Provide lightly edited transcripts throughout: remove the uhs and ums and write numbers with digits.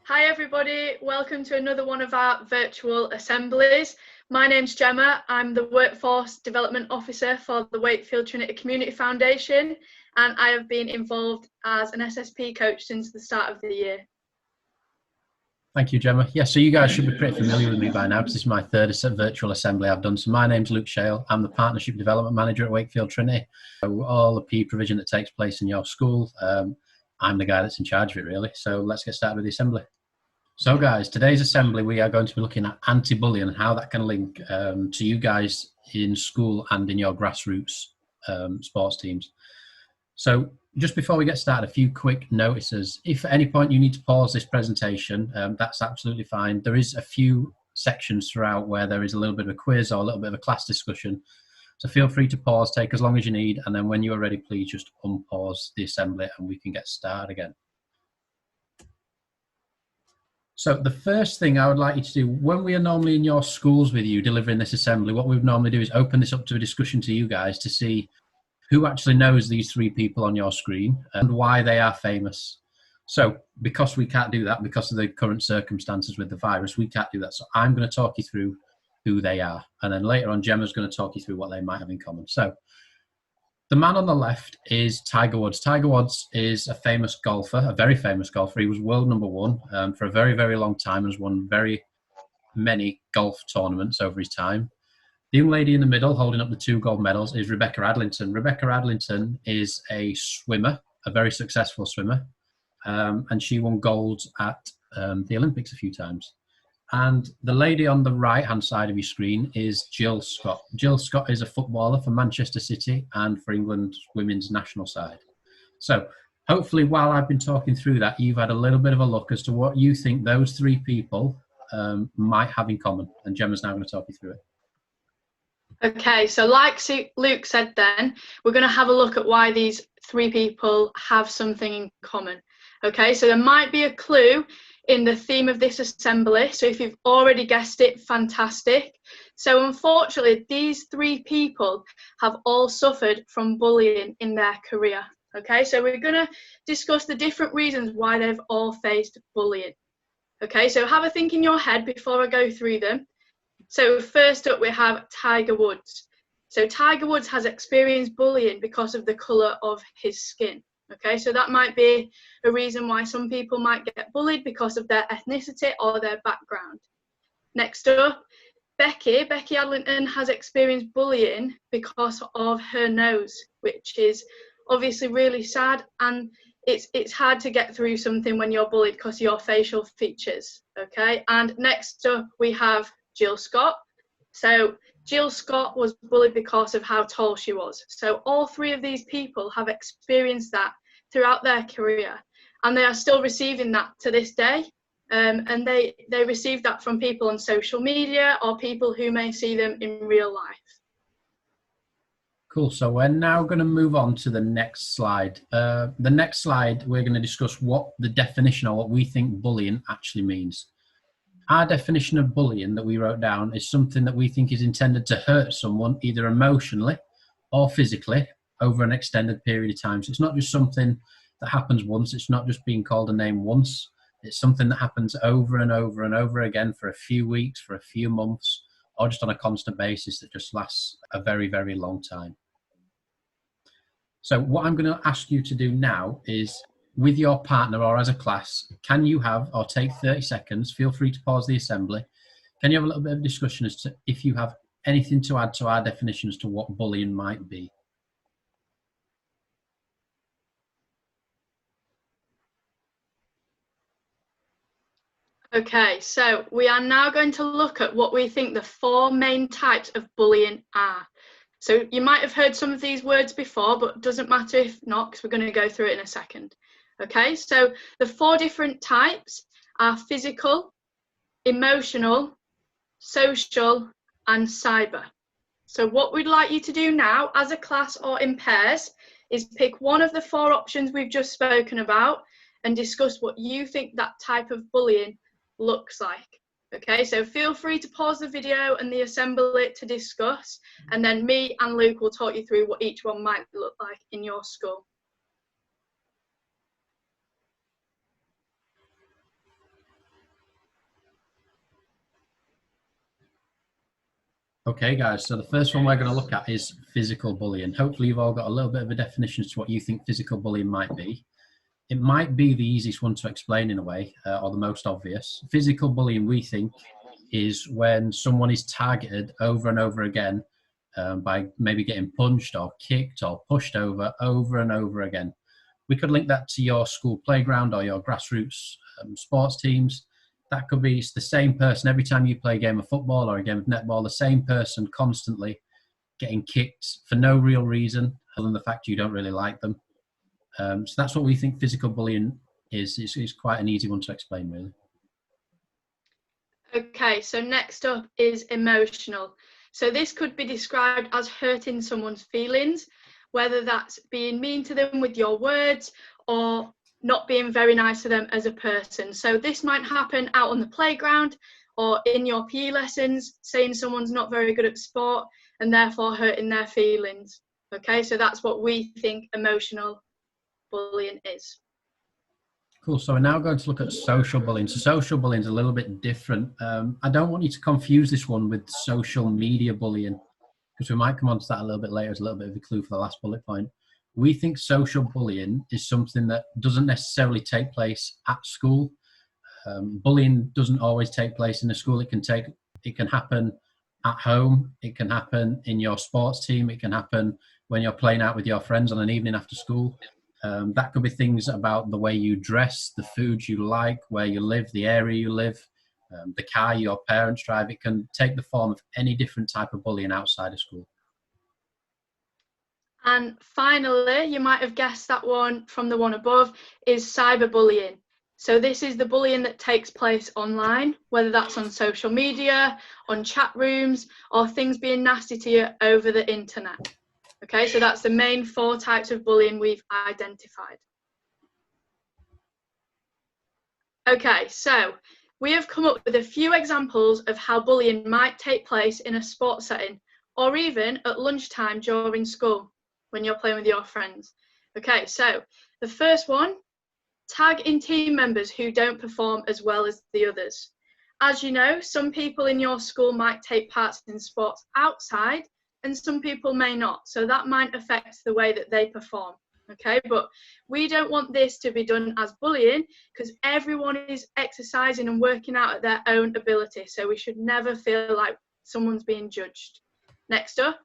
Hi everybody, welcome to another one of our virtual assemblies. My name's Gemma, I'm the Workforce Development Officer for the Wakefield Trinity Community Foundation, and I have been involved as an SSP coach since the start of the year. Thank you, Gemma. Yeah, so you guys should be pretty familiar with me by now because this is my third virtual assembly I've done. So my name's Shale. I'm the Partnership Development Manager at Wakefield Trinity. So all the PE provision that takes place in your school, I'm the guy that's in charge of it, really. So let's get started with the assembly. So guys, today's assembly, we are going to be looking at anti-bullying and how that can link to you guys in school and in your grassroots sports teams. So just before we get started, a few quick notices. If at any point you need to pause this presentation, that's absolutely fine. There is a few sections throughout where there is a little bit of a quiz or a little bit of a class discussion. So feel free to pause, take as long as you need, and then when you are ready, please just unpause the assembly and we can get started again. So the first thing I would like you to do, when we are normally in your schools with you delivering this assembly, what we would normally do is open this up to a discussion to you guys to see who actually knows these three people on your screen and why they are famous. So because we can't do that, because of the current circumstances with the virus, we can't do that. So I'm going to talk you through who they are. And then later on, Gemma's going to talk you through what they might have in common. So the man on the left is Tiger Woods. Tiger Woods is a famous golfer, a very famous golfer. He was world number one for a very, very long time and has won very many golf tournaments over his time. The young lady in the middle holding up the 2 gold medals is Rebecca Adlington. Rebecca Adlington is a swimmer, a very successful swimmer, and she won gold at the Olympics a few times. And the lady on the right-hand side of your screen is Jill Scott. Jill Scott is a footballer for Manchester City and for England's women's national side. So hopefully while I've been talking through that, you've had a little bit of a look as to what you think those three people might have in common. And Gemma's now going to talk you through it. Okay, so like Luke said then, we're going to have a look at why these three people have something in common. Okay, so there might be a clue in the theme of this assembly. So if you've already guessed it, fantastic. So unfortunately, these three people have all suffered from bullying in their career. Okay, so we're going to discuss the different reasons why they've all faced bullying. Okay, so have a think in your head before I go through them. So first up, we have Tiger Woods. So Tiger Woods has experienced bullying because of the colour of his skin. Okay, so that might be a reason why some people might get bullied because of their ethnicity or their background. Next up, Becky Adlington has experienced bullying because of her nose, which is obviously really sad, and it's hard to get through something when you're bullied because of your facial features. Okay, and next up we have Jill Scott. So Jill Scott was bullied because of how tall she was. So all three of these people have experienced that throughout their career, and they are still receiving that to this day. And they receive that from people on social media or people who may see them in real life. Cool. So we're now going to move on to the next slide. The next slide, we're going to discuss what the definition or what we think bullying actually means. Our definition of bullying that we wrote down is something that we think is intended to hurt someone either emotionally or physically over an extended period of time. So it's not just something that happens once. It's not just being called a name once. It's something that happens over and over and over again for a few weeks, for a few months, or just on a constant basis that just lasts a very, very long time. So what I'm going to ask you to do now is, with your partner or as a class, can you have, or take 30 seconds, feel free to pause the assembly, can you have a little bit of discussion as to if you have anything to add to our definition as to what bullying might be? Okay, so we are now going to look at what we think the 4 main types of bullying are. So you might have heard some of these words before, but it doesn't matter if not, because we're going to go through it in a second. Okay, so the 4 different types are physical, emotional, social, and cyber. So what we'd like you to do now as a class or in pairs is pick one of the 4 options we've just spoken about and discuss what you think that type of bullying looks like. Okay, so feel free to pause the video and the assembly to discuss, and then me and Luke will talk you through what each one might look like in your school. Okay, guys, so the first one we're going to look at is physical bullying. Hopefully, you've all got a little bit of a definition as to what you think physical bullying might be. It might be the easiest one to explain in a way, or the most obvious. Physical bullying, we think, is when someone is targeted over and over again by maybe getting punched or kicked or pushed over and over again. We could link that to your school playground or your grassroots sports teams. That could be the same person every time you play a game of football or a game of netball, the same person constantly getting kicked for no real reason other than the fact you don't really like them. So that's what we think physical bullying is. It's quite an easy one to explain, really. Okay, so next up is emotional. So this could be described as hurting someone's feelings, whether that's being mean to them with your words or not being very nice to them as a person. So this might happen out on the playground or in your PE lessons, saying someone's not very good at sport and therefore hurting their feelings. Okay, so that's what we think emotional bullying is. Cool. So we're now going to look at social bullying. So social bullying is a little bit different. I don't want you to confuse this one with social media bullying, because we might come on to that a little bit later as a little bit of a clue for the last bullet point. We think social bullying is something that doesn't necessarily take place at school. Bullying doesn't always take place in the school. It can happen at home. It can happen in your sports team. It can happen when you're playing out with your friends on an evening after school. That could be things about the way you dress, the foods you like, where you live, the area you live, the car your parents drive. It can take the form of any different type of bullying outside of school. And finally, you might have guessed that one from the one above, is cyberbullying. So this is the bullying that takes place online, whether that's on social media, on chat rooms, or things being nasty to you over the internet. Okay, so that's the main 4 types of bullying we've identified. Okay, so we have come up with a few examples of how bullying might take place in a sports setting, or even at lunchtime during school when you're playing with your friends. Okay, so the first one, tag in team members who don't perform as well as the others. As you know, some people in your school might take part in sports outside and some people may not. So that might affect the way that they perform. Okay, but we don't want this to be done as bullying because everyone is exercising and working out at their own ability. So we should never feel like someone's being judged. Next up,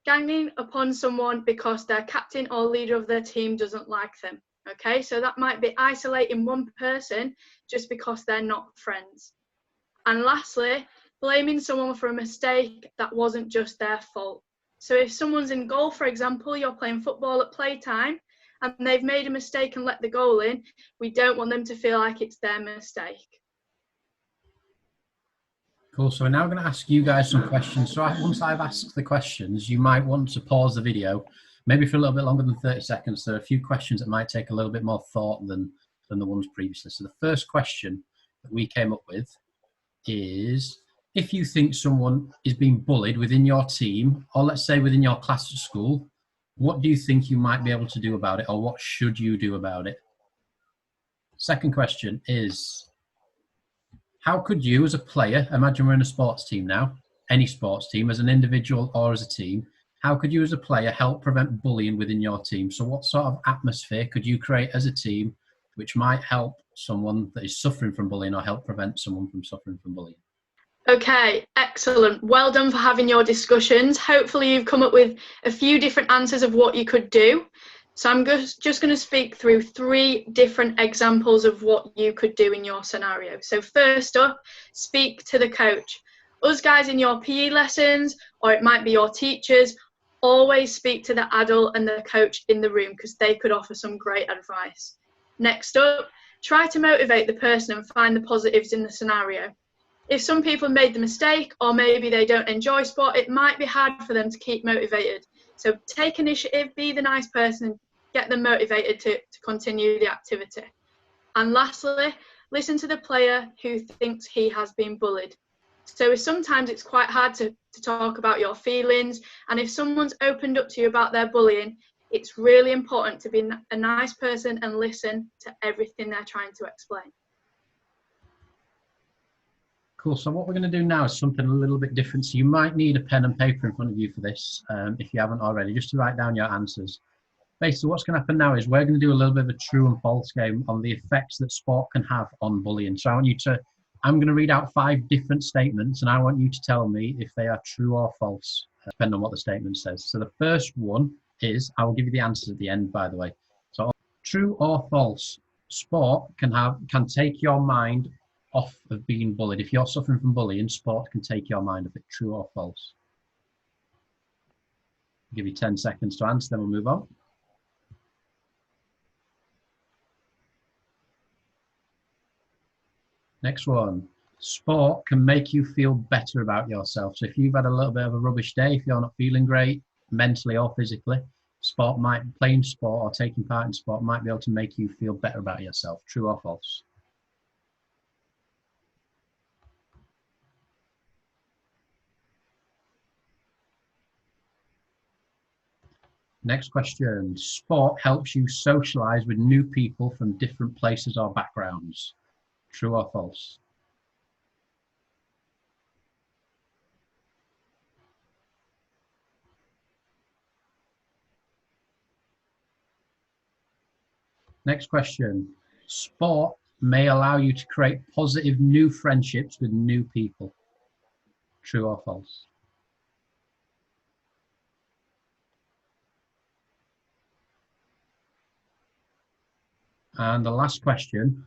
ganging upon someone because their captain or leader of their team doesn't like them. Okay, so that might be isolating one person just because they're not friends. And lastly, blaming someone for a mistake that wasn't just their fault. So if someone's in goal, for example, you're playing football at playtime and they've made a mistake and let the goal in, we don't want them to feel like it's their mistake. Cool. So we're now going to ask you guys some questions. So once I've asked the questions, you might want to pause the video, maybe for a little bit longer than 30 seconds. There are a few questions that might take a little bit more thought than the ones previously. So the first question that we came up with is, if you think someone is being bullied within your team, or let's say within your class at school, what do you think you might be able to do about it, or what should you do about it? Second question is, how could you as a player, imagine we're in a sports team now, any sports team, as an individual or as a team, how could you as a player help prevent bullying within your team? So what sort of atmosphere could you create as a team which might help someone that is suffering from bullying or help prevent someone from suffering from bullying? Okay, excellent. Well done for having your discussions. Hopefully you've come up with a few different answers of what you could do. So I'm just going to speak through 3 different examples of what you could do in your scenario. So first up, speak to the coach. Us guys in your PE lessons, or it might be your teachers, always speak to the adult and the coach in the room because they could offer some great advice. Next up, try to motivate the person and find the positives in the scenario. If some people made the mistake or maybe they don't enjoy sport, it might be hard for them to keep motivated. So take initiative, be the nice person, and get them motivated to continue the activity. And lastly, listen to the player who thinks he has been bullied. So sometimes it's quite hard to talk about your feelings, and if someone's opened up to you about their bullying, it's really important to be a nice person and listen to everything they're trying to explain. Cool. So what we're going to do now is something a little bit different. So you might need a pen and paper in front of you for this, if you haven't already, just to write down your answers. Basically, what's going to happen now is we're going to do a little bit of a true and false game on the effects that sport can have on bullying. So I'm going to read out 5 different statements, and I want you to tell me if they are true or false, depending on what the statement says. So the first one is, I will give you the answers at the end, by the way. So true or false, sport can take your mind off of being bullied. If you're suffering from bullying, sport can take your mind off it. True or false? I'll give you 10 seconds to answer, then we'll move on. Next one. Sport can make you feel better about yourself. So if you've had a little bit of a rubbish day, if you're not feeling great, mentally or physically, playing sport or taking part in sport might be able to make you feel better about yourself. True or false? Next question. Sport helps you socialize with new people from different places or backgrounds. True or false? Next question. Sport may allow you to create positive new friendships with new people. True or false? And the last question.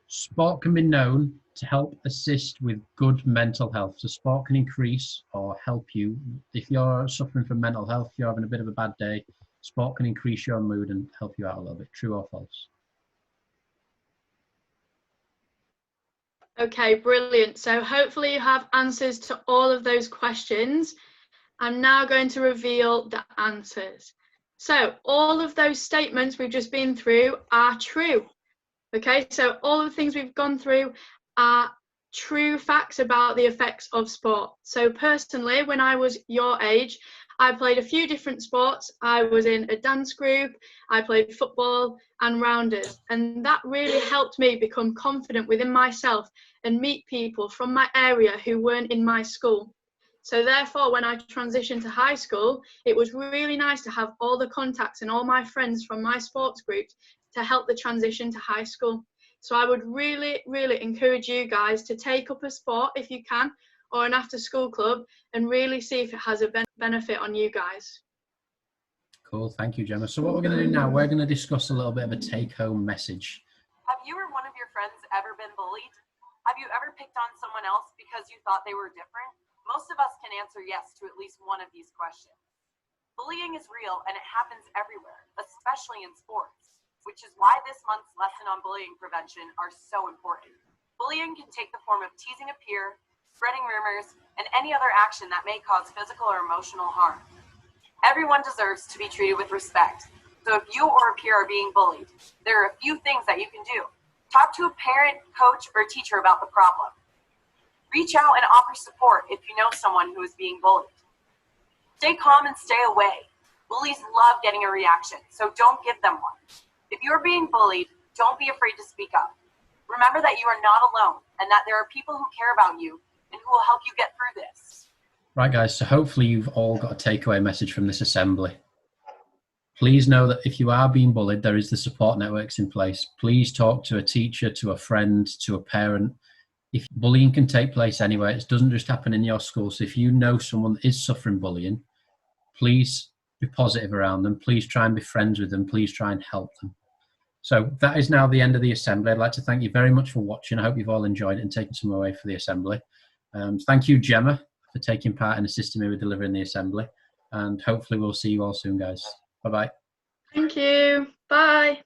Sport can be known to help assist with good mental health. So sport can increase or help you. If you're suffering from mental health, you're having a bit of a bad day, sport can increase your mood and help you out a little bit. True or false? Okay, brilliant. So hopefully you have answers to all of those questions. I'm now going to reveal the answers. So all of those statements we've just been through are true. Okay, so all the things we've gone through are true facts about the effects of sport. So personally, when I was your age, I played a few different sports. I was in a dance group, I played football and rounders, and that really helped me become confident within myself and meet people from my area who weren't in my school. So therefore, when I transitioned to high school, it was really nice to have all the contacts and all my friends from my sports groups to help the transition to high school. So I would really, really encourage you guys to take up a sport if you can, or an after school club, and really see if it has a benefit on you guys. Cool, thank you, Gemma. So what we're going to do now, we're going to discuss a little bit of a take-home message. Have you or one of your friends ever been bullied? Have you ever picked on someone else because you thought they were different? Most of us can answer yes to at least one of these questions. Bullying is real and it happens everywhere, especially in sports, which is why this month's lesson on bullying prevention are so important. Bullying can take the form of teasing a peer, spreading rumors, and any other action that may cause physical or emotional harm. Everyone deserves to be treated with respect. So if you or a peer are being bullied, there are a few things that you can do. Talk to a parent, coach, or teacher about the problem. Reach out and offer support if you know someone who is being bullied. Stay calm and stay away. Bullies love getting a reaction, so don't give them one. If you are being bullied, don't be afraid to speak up. Remember that you are not alone and that there are people who care about you and who will help you get through this. Right, guys, so hopefully you've all got a takeaway message from this assembly. Please know that if you are being bullied, there is the support networks in place. Please talk to a teacher, to a friend, to a parent. If bullying can take place anywhere, it doesn't just happen in your school. So if you know someone that is suffering bullying, please be positive around them. Please try and be friends with them. Please try and help them. So that is now the end of the assembly. I'd like to thank you very much for watching. I hope you've all enjoyed it and taken some away for the assembly. Thank you, Gemma, for taking part and assisting me with delivering the assembly. And hopefully we'll see you all soon, guys. Bye-bye. Thank you. Bye.